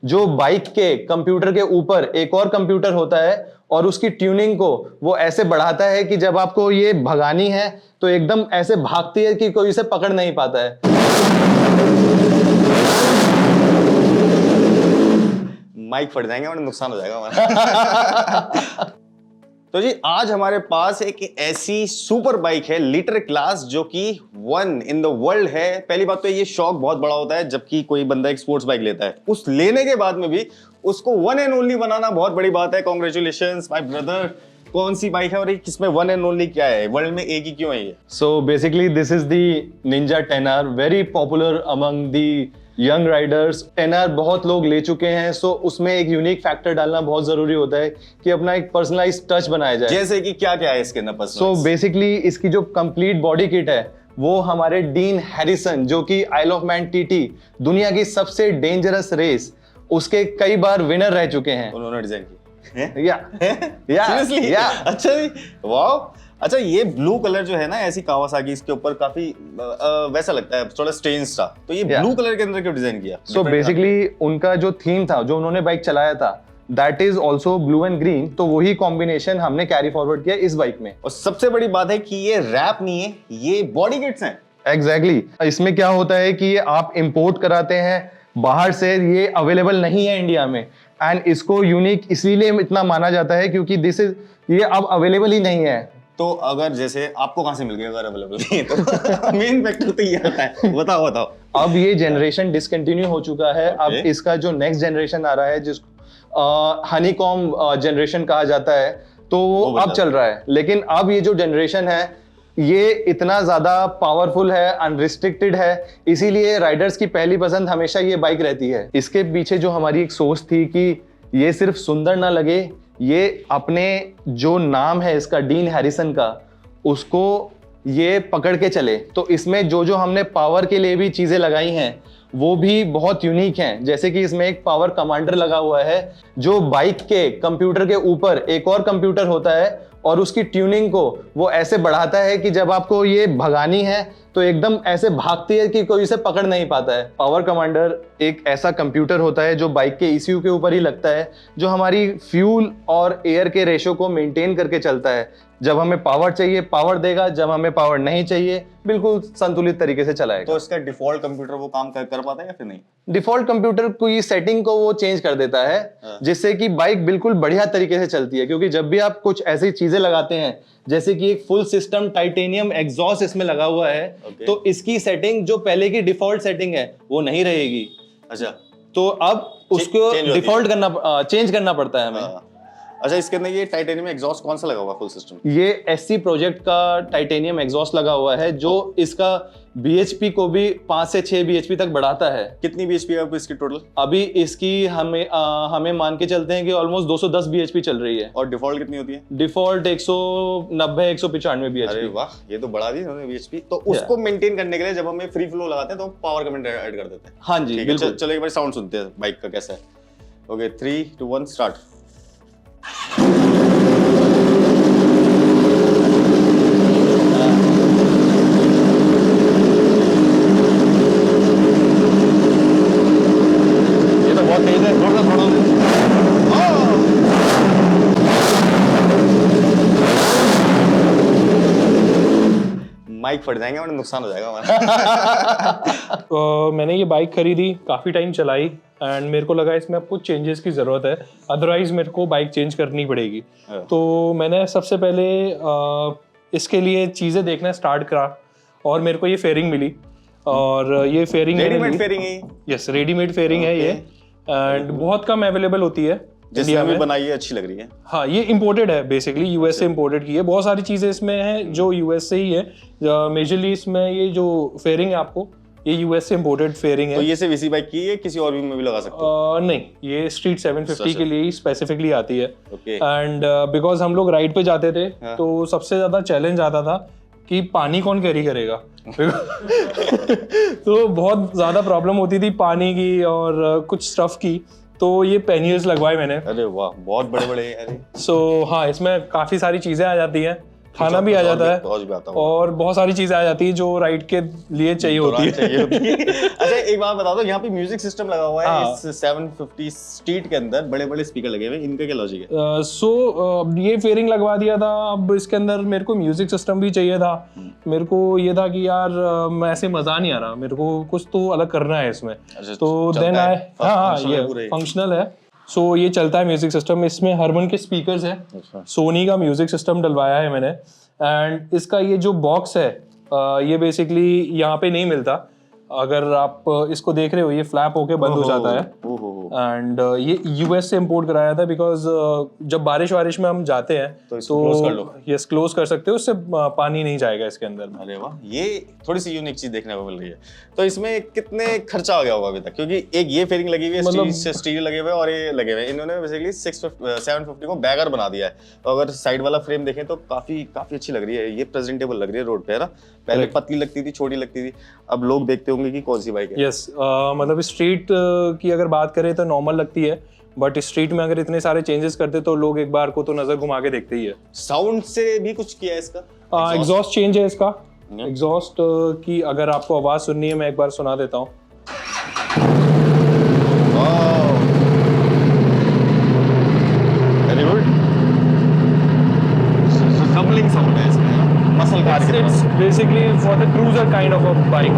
जो बाइक के कंप्यूटर के ऊपर एक और कंप्यूटर होता है और उसकी ट्यूनिंग को वो ऐसे बढ़ाता है कि जब आपको ये भगानी है तो एकदम ऐसे भागती है कि कोई इसे पकड़ नहीं पाता है। माइक फट जाएंगे और नुकसान हो जाएगा हमारा। तो जी आज हमारे पास एक ऐसी सुपर बाइक है लीटर क्लास जो कि 1 इन द वर्ल्ड है। पहली बात तो ये शौक बहुत बड़ा होता है जबकि कोई बंदा एक स्पोर्ट्स बाइक लेता है, उस लेने के बाद में भी उसको 1 एंड ओनली बनाना बहुत बड़ी बात है। Congratulations my brother. कौन सी बाइक है और किसमें 1 एंड ओनली क्या है, वर्ल्ड में एक ही क्यों है ये? So basically this is the Ninja 10R, very popular among the young Riders. 10R बहुत लोग ले चुके हैं, सो उसमें एक यूनिक फैक्टर डालना बहुत जरूरी होता है कि अपना एक पर्सनलाइज्ड टच बनाया जाए। जैसे कि क्या क्या है इसके अंदर? सो बेसिकली इसकी जो कंप्लीट बॉडी किट है वो हमारे डीन हैरिसन, जो कि आइल ऑफ मैन TT दुनिया की सबसे डेंजरस रेस उसके कई बार विनर रह चुके हैं, उन्होंने डिजाइन की। या Seriously? या अच्छा जी, वाह। अच्छा ये ब्लू कलर जो है ना ऐसी कावासाकी, इसके ऊपर काफी वैसा लगता है थोड़ा स्ट्रेंज सा, तो ये ब्लू कलर के अंदर क्यों डिजाइन किया? सो बेसिकली उनका जो थीम था, जो उन्होंने बाइक चलाया था, that is also blue and green, तो वही कॉम्बिनेशन हमने कैरी फॉरवर्ड किया इस बाइक में। और सबसे बड़ी बात है कि ये रैप नहीं है, ये बॉडी किट्स हैं। एग्जैक्टली इसमें क्या होता है कि ये आप इंपोर्ट कराते हैं बाहर से, ये अवेलेबल नहीं है इंडिया में, एंड इसको यूनिक इसीलिए इतना माना जाता है क्योंकि दिस इज ये अब अवेलेबल ही नहीं है। तो अगर जैसे आपको कहां से मिल गया अगर अवेलेबल नहीं है तो मेन फैक्टर तो ये आता है। बताओ। अब ये जनरेशन डिसकंटिन्यू हो चुका है। अब इसका जो नेक्स्ट जनरेशन आ रहा है जिसको हनीकॉम जनरेशन कहा जाता है, तो वो अब चल रहा है। लेकिन अब ये जो जनरेशन है ये इतना ज्यादा पावरफुल है, अनरिस्ट्रिक्टेड है, इसीलिए राइडर्स की पहली पसंद हमेशा ये बाइक रहती है। इसके पीछे जो हमारी एक सोच थी कि ये सिर्फ सुंदर ना लगे, ये अपने जो नाम है इसका डीन हैरिसन का, उसको ये पकड़ के चले। तो इसमें जो जो हमने पावर के लिए भी चीजें लगाई हैं वो भी बहुत यूनिक हैं। जैसे कि इसमें एक पावर कमांडर लगा हुआ है जो बाइक के कंप्यूटर के ऊपर एक और कंप्यूटर होता है और उसकी ट्यूनिंग को वो ऐसे बढ़ाता है कि जब आपको ये भगानी है तो एकदम ऐसे भागती है कि कोई इसे पकड़ नहीं पाता है। पावर कमांडर एक ऐसा कंप्यूटर होता है जो बाइक के ECU के ऊपर ही लगता है, जो हमारी फ्यूल और एयर के रेशो को मेंटेन करके चलता है। जब हमें पावर चाहिए पावर देगा, जब हमें पावर नहीं चाहिए बिल्कुल संतुलित तरीके से चलाएगा। तो इसका डिफॉल्ट कंप्यूटर वो काम कर पाता है या फिर नहीं? डिफॉल्ट कंप्यूटर कोई सेटिंग को वो चेंज कर देता है जिससे कि बाइक बिल्कुल बढ़िया तरीके से चलती है। क्योंकि जब भी आप कुछ ऐसी चीजें लगाते हैं जैसे कि एक फुल सिस्टम टाइटेनियम एग्जॉस्ट इसमें लगा हुआ है, तो इसकी सेटिंग जो पहले की डिफॉल्ट सेटिंग है वो नहीं रहेगी। अच्छा, तो अब उसको डिफॉल्ट चेंज करना पड़ता है हमें। अच्छा, इसके अंदर ये टाइटेनियम एग्जॉस्ट कौन सा लगा हुआ है फुल सिस्टम? ये SC प्रोजेक्ट का टाइटेनियम एग्जॉस्ट लगा हुआ है जो इसका BHP को भी 5 से 6 BHP तक बढ़ाता है। कितनी BHP है इसकी टोटल? अभी इसकी हमें मान के चलते हैं कि ऑलमोस्ट 210 BHP चल रही है। और डिफॉल्ट कितनी होती है? Default 190 195 BHP। अरे वाह, ये तो बढ़ा दी उन्होंने BHP। तो उसको मेंटेन करने के लिए जब हमें फ्री फ्लो लगाते हैं तो पावर कमेंट ऐड कर देते हैं। हाँ जी बिल्कुल। चलो एक बार साउंड सुनते हैं बाइक का कैसा है। Okay 3 2 1 start. माइक फट जाएंगे और नुकसान हो जाएगा हमारा। मैंने ये बाइक खरीदी, काफ़ी टाइम चलाई एंड मेरे को लगा इसमें अब कुछ चेंजेस की ज़रूरत है, अदरवाइज मेरे को बाइक चेंज करनी पड़ेगी। तो मैंने सबसे पहले इसके लिए चीज़ें देखना स्टार्ट करा और मेरे को ये फेयरिंग मिली। और ये फेयरिंग रेडीमेड फेयरिंग है? यस, रेडीमेड फेयरिंग है ये, एंड बहुत कम अवेलेबल होती है इंडिया में। बनाई है, अच्छी लग रही है। हाँ, ये इंपोर्टेड है, बेसिकली US से इंपोर्टेड की है। बहुत सारी चीजें इसमें हैं जो US से ही है। मेजरली इसमें ये जो फेयरिंग है आपको, ये US से इंपोर्टेड फेयरिंग है। तो ये सिर्फ इसी बाइक की है, किसी और में भी लगा सकते हो? नहीं, ये स्ट्रीट 750 के लिए ही स्पेसिफिकली आती है। एंड बिकॉज हम लोग राइड पे जाते थे तो सबसे ज्यादा चैलेंज आता था कि पानी कौन कैरी करेगा। तो बहुत ज्यादा प्रॉब्लम होती थी पानी की और कुछ स्टफ की, तो ये पैनियर्स लगवाए मैंने। अरे वाह, बहुत बड़े बड़े। अरे हाँ, इसमें काफ़ी सारी चीज़ें आ जाती हैं। खाना भी आ जाता है टॉर्च भी आता होगा। और बहुत सारी चीजें आ जाती है जो राइड के लिए चाहिए होती है। अच्छा एक बात बता दो, यहाँ पे म्यूजिक सिस्टम लगा हुआ है हाँ। इस 750 स्ट्रीट के अंदर, बड़े बड़े स्पीकर लगे हुए हैं, इनका क्या लॉजिक है? सो ये फेयरिंग लगवा दिया था, अब इसके अंदर मेरे को म्यूजिक सिस्टम भी चाहिए था। मेरे को ये था कि यार ऐसे मजा नहीं आ रहा, मेरे को कुछ तो अलग करना है इसमें। तो देन चलता आई है? हाँ functional है ये पूरा ये? फंक्शनल है। सो ये चलता है म्यूजिक सिस्टम, इसमें हरमन के स्पीकर्स है, सोनी का म्यूजिक सिस्टम डलवाया है मैंने। एंड इसका ये जो बॉक्स है ये बेसिकली यहाँ पे नहीं मिलता। अगर आप इसको देख रहे हो ये फ्लैप होके बंद हो जाता है। एंड ये यूएस से इंपोर्ट कराया था बिकॉज जब बारिश वारिश में हम जाते हैं तो इसको close कर लो। यस क्लोज कर सकते हो, उससे पानी नहीं जाएगा इसके अंदर। अरे वाह, ये थोड़ी सी यूनिक चीज देखने को मिल रही है। तो इसमें कितने खर्चा हो गया होगा अभी तक? क्योंकि एक ये फेयरिंग लगी हुई है, मतलब स्टीरियो लगे हुए हैं और ये लगे हुए हैं। इन्होंने बेसिकली 750 को बैगर बना दिया है। तो अगर साइड वाला फ्रेम देखें तो काफी अच्छी लग रही है, ये प्रेजेंटेबल लग रही है रोड पे, है ना? पहले पतली लगती थी, छोटी लगती थी, अब लोग देखते होंगे कि कौन सी बाइक है। यस मतलब स्ट्रीट की अगर बात करें तो नॉर्मल लगती है, बट स्ट्रीट में अगर इतने सारे चेंजेस करते तो लोग एक बार को तो नजर घुमा के देखते ही है। साउंड से भी कुछ किया है इसका? एग्जॉस्ट चेंज है इसका। एग्जॉस्ट की अगर आपको आवाज सुननी है मैं एक बार सुना देता हूँ। Very good. सबलिंग साउंड है इसमें, मसल कार की It's basically for the cruiser kind of a bike.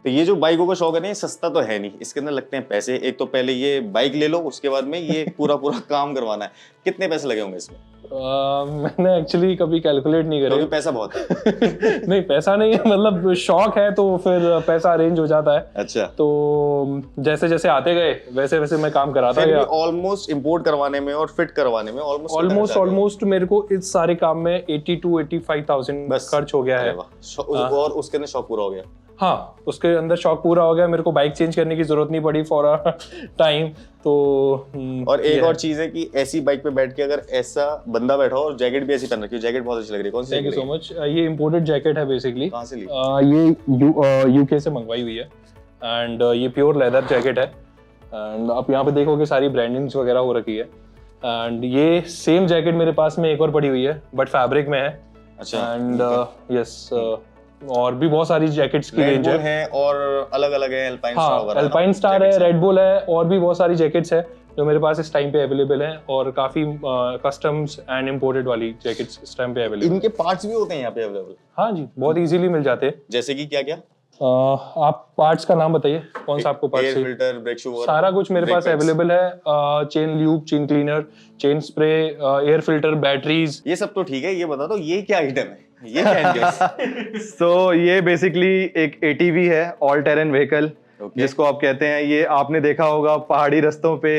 तो ये जो बाइकों का शौक है ना, ये सस्ता तो है नहीं, इसके अंदर लगते हैं पैसे। एक तो पहले ये बाइक ले लो, उसके बाद में ये पूरा काम करवाना है। कितने पैसे लगे होंगे इसमें? मैंने एक्चुअली कभी कैलकुलेट नहीं क्योंकि करा। पैसा बहुत है। नहीं पैसा नहीं है, मतलब शौक है तो फिर पैसा अरेंज हो जाता है। अच्छा, तो जैसे जैसे आते गए वैसे वैसे मैं काम कराता गया। ऑलमोस्ट इंपोर्ट करवाने में और फिट करवाने में ऑलमोस्ट मेरे को इस सारे काम में 80 to 85,000 खर्च हो गया है। और उसके अंदर शौक पूरा हो गया। हाँ, उसके अंदर शौक पूरा हो गया, मेरे को बाइक चेंज करने की जरूरत नहीं पड़ी फॉर अ टाइम। तो और एक और चीज है कि ऐसी बाइक पे बैठ के अगर ऐसा बंदा बैठा हो और जैकेट भी ऐसी पहन रखी हो, जैकेट बहुत अच्छी लग रही है। कौन सी? Thank you so much. ये इम्पोर्टेड जैकेट है बेसिकली। कहाँ से ली? ये यूके से मंगवाई हुई है एंड ये प्योर लेदर जैकेट है। एंड आप यहाँ पे देखोगे सारी ब्रांडिंग्स वगैरह हो रखी है। एंड ये सेम जैकेट मेरे पास में एक और पड़ी हुई है बट फैब्रिक में है। अच्छा। एंड यस और भी बहुत सारी जैकेट्स की रेंज है और अलग अलग है। अल्पाइन स्टार वगैरह, अल्पाइन स्टार है, रेड बुल है और भी बहुत सारी जैकेट्स है जो मेरे पास इस टाइम पे अवेलेबल है और काफी कस्टम्स एंड इंपोर्टेड वाली जैकेट्स इस टाइम पे अवेलेबल। इनके पार्ट्स भी होते हैं यहाँ पे अवेलेबल? हाँ जी, बहुत इजीली मिल जाते हैं। जैसे कि क्या क्या? आप पार्ट्स का नाम बताइए, कौन सा आपको पार्ट्स एयर चाहिए? फिल्टर, ब्रेक शू, सारा कुछ मेरे पास अवेलेबल है। Chain lube, chain cleaner, chain spray, air filter, batteries. ये सब तो ठीक है, ये बता दो ये क्या आइटम है? ये क्या है? सो ये बेसिकली एक ATV है, ऑल टेरेन व्हीकल, जिसको आप कहते हैं। ये आपने देखा होगा पहाड़ी रास्तों पे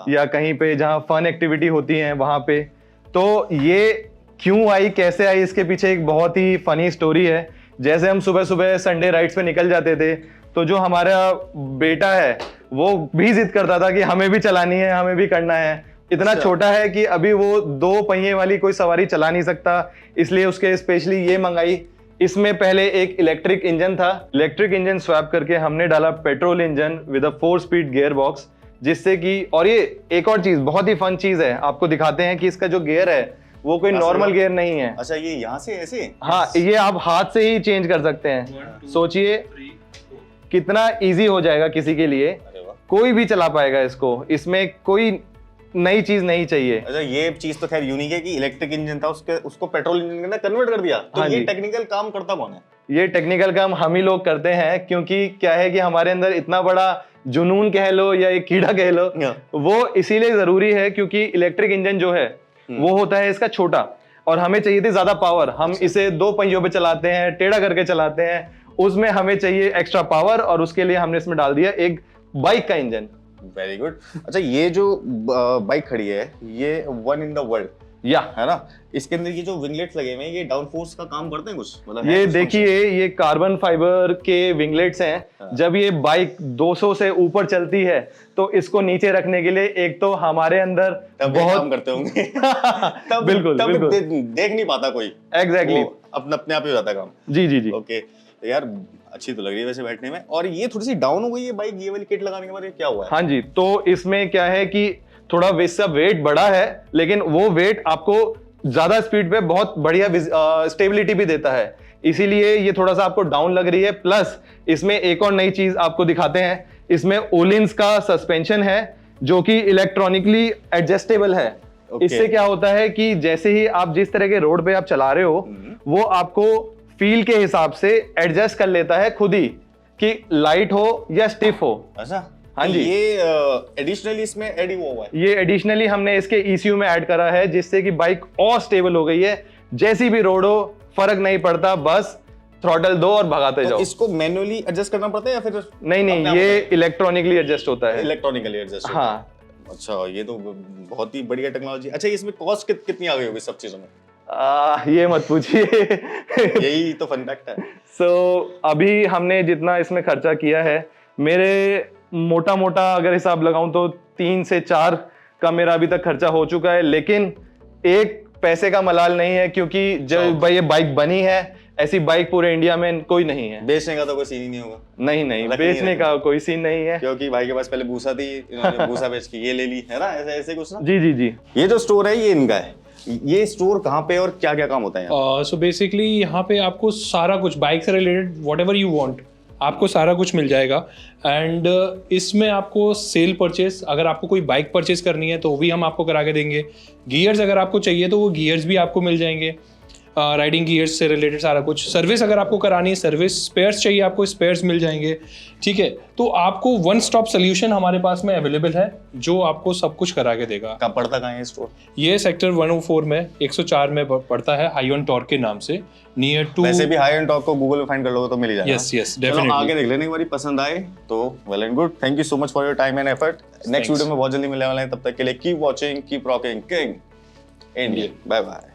या कहीं पे जहाँ फन एक्टिविटी होती है वहां पे। तो ये क्यों आई, कैसे आई, इसके पीछे एक बहुत ही फनी स्टोरी है। जैसे हम सुबह सुबह संडे राइड्स पे निकल जाते थे तो जो हमारा बेटा है वो भी जिद करता था कि हमें भी चलानी है, हमें भी करना है। इतना छोटा है कि अभी वो 2 पहिए वाली कोई सवारी चला नहीं सकता, इसलिए उसके स्पेशली ये मंगाई। इसमें पहले एक इलेक्ट्रिक इंजन था, इलेक्ट्रिक इंजन स्वैप करके हमने डाला पेट्रोल इंजन विद अ 4-स्पीड गियर बॉक्स, जिससे कि, और ये एक और चीज बहुत ही फन चीज है, आपको दिखाते हैं कि इसका जो गियर है वो कोई नॉर्मल गियर नहीं है। अच्छा, ये यहाँ से ऐसे? हाँ, ये आप हाथ से ही चेंज कर सकते हैं। सोचिए कितना इजी हो जाएगा किसी के लिए, कोई भी चला पाएगा इसको, इसमें कोई नई चीज नहीं चाहिए। अच्छा, ये चीज तो खैर यूनिक है कि इलेक्ट्रिक इंजन था उसको पेट्रोल इंजन के अंदर कन्वर्ट कर दिया। तो ये टेक्निकल काम करता कौन है? ये टेक्निकल काम हम ही लोग करते हैं, क्योंकि क्या है कि हमारे अंदर इतना बड़ा जुनून कह लो या एक कीड़ा कह लो, वो इसीलिए जरूरी है क्योंकि इलेक्ट्रिक इंजन जो है वो होता है इसका छोटा, और हमें चाहिए थी ज्यादा पावर। हम इसे 2 पहियों पे चलाते हैं, टेढ़ा करके चलाते हैं, उसमें हमें चाहिए एक्स्ट्रा पावर, और उसके लिए हमने इसमें डाल दिया एक बाइक का इंजन। Very good. अच्छा, ये जो बाइक खड़ी है ये 1 in the world है ना? इसके अंदर ये जो विंगलेट्स लगे हुए हैं ये डाउन फोर्स का काम करते हैं कुछ? मतलब ये देखिए, ये कार्बन फाइबर के विंगलेट्स हैं। जब ये बाइक 200 से ऊपर चलती है तो इसको नीचे रखने के लिए एक तो हमारे अंदर बहुत काम करते होंगे। बिल्कुल देख नहीं पाता कोई। एग्जैक्टली, अपने आप ही हो जाता है काम। जी जी जी। ओके, यार अच्छी तो लग रही है वैसे बैठने में। और ये थोड़ी सी डाउन हो गई है बाइक, ये वाली किट लगाने के बाद, ये क्या हुआ है? हाँ जी, तो इसमें क्या है कि थोड़ा इसका वेट बड़ा है, लेकिन वो वेट आपको ज्यादा स्पीड पे बहुत बढ़िया स्टेबिलिटी भी देता है, इसीलिए ये थोड़ा सा आपको डाउन लग रही है। प्लस इसमें एक और नई चीज आपको दिखाते हैं, इसमें ओलिंस का सस्पेंशन है जो कि इलेक्ट्रॉनिकली एडजस्टेबल है। इससे क्या होता है कि जैसे ही आप जिस तरह के रोड पे आप चला रहे हो, वो आपको फील के हिसाब से एडजस्ट कर लेता है खुद ही, कि लाइट हो या स्टिफ हो। अच्छा, हाँ जी। ये एडिशनली इसमें ऐड हुआ है? ये एडिशनली हमने इसके ECU में ऐड करा है, जिससे कि बाइक और स्टेबल हो गई है। जैसी भी रोड हो फर्क नहीं पड़ता, बस थ्रॉटल दो और भगाते जाओ। इसको मैनुअली एडजस्ट करना पड़ता है या फिर? नहीं, ये इलेक्ट्रॉनिकली एडजस्ट होता है। Electronically adjust? हाँ। अच्छा, ये तो बहुत ही बढ़िया टेक्नोलॉजी। अच्छा, इसमें कॉस्ट कितनी आ गई होगी सब चीजों में? ये मत पूछिए। यही तो फन फैक्ट है। अभी हमने जितना इसमें खर्चा किया है, मेरे मोटा मोटा अगर हिसाब लगाऊं तो 3 से 4 का मेरा अभी तक खर्चा हो चुका है, लेकिन एक पैसे का मलाल नहीं है, क्योंकि जब ये बाइक बनी है, ऐसी बाइक पूरे इंडिया में कोई नहीं है। बेचने का तो कोई सीन ही नहीं होगा? नहीं, बेचने का कोई सीन नहीं है, क्योंकि भाई के पास पहले भूसा थी, इन्होंने भूसा बेच के ये ले ली है ना, ऐसे ऐसे कुछ ना। जी। ये जो स्टोर है ये इनका है। ये स्टोर कहाँ पे और क्या क्या काम होता है यहाँ? सो बेसिकली यहाँ पे आपको सारा कुछ बाइक से रिलेटेड व्हाटएवर यू वांट, आपको सारा कुछ मिल जाएगा। एंड इसमें आपको सेल परचेस, अगर आपको कोई बाइक परचेस करनी है तो वो भी हम आपको करा के देंगे। गियर्स अगर आपको चाहिए तो वो गियर्स भी आपको मिल जाएंगे, राइडिंग गियर्स से रिलेटेड सारा कुछ। सर्विस अगर आपको करानी है, सर्विस, स्पेयर्स चाहिए आपको, स्पेयर्स मिल जाएंगे, ठीक है। तो आपको वन स्टॉप सोल्यूशन हमारे पास में अवेलेबल है, जो आपको सब कुछ करा के देगा। कहाँ पड़ता कहाँ है स्टोर? ये सेक्टर 104 में 104 में पड़ता है, हाई ऑन टॉर्क के नाम से, नियर टू। वैसे भी हाई ऑन टॉक को गूगल में फाइंड कर लोगे तो मिल जाएगा। यस चलो डेफिनेटली। आगे देख लेने, एक बारी पसंद आए तो well and good. Thank you so much for your time and effort. Next video में बहुत जल्दी मिलने वाले हैं, तब तक के लिए keep watching, keep rocking king India. Bye bye.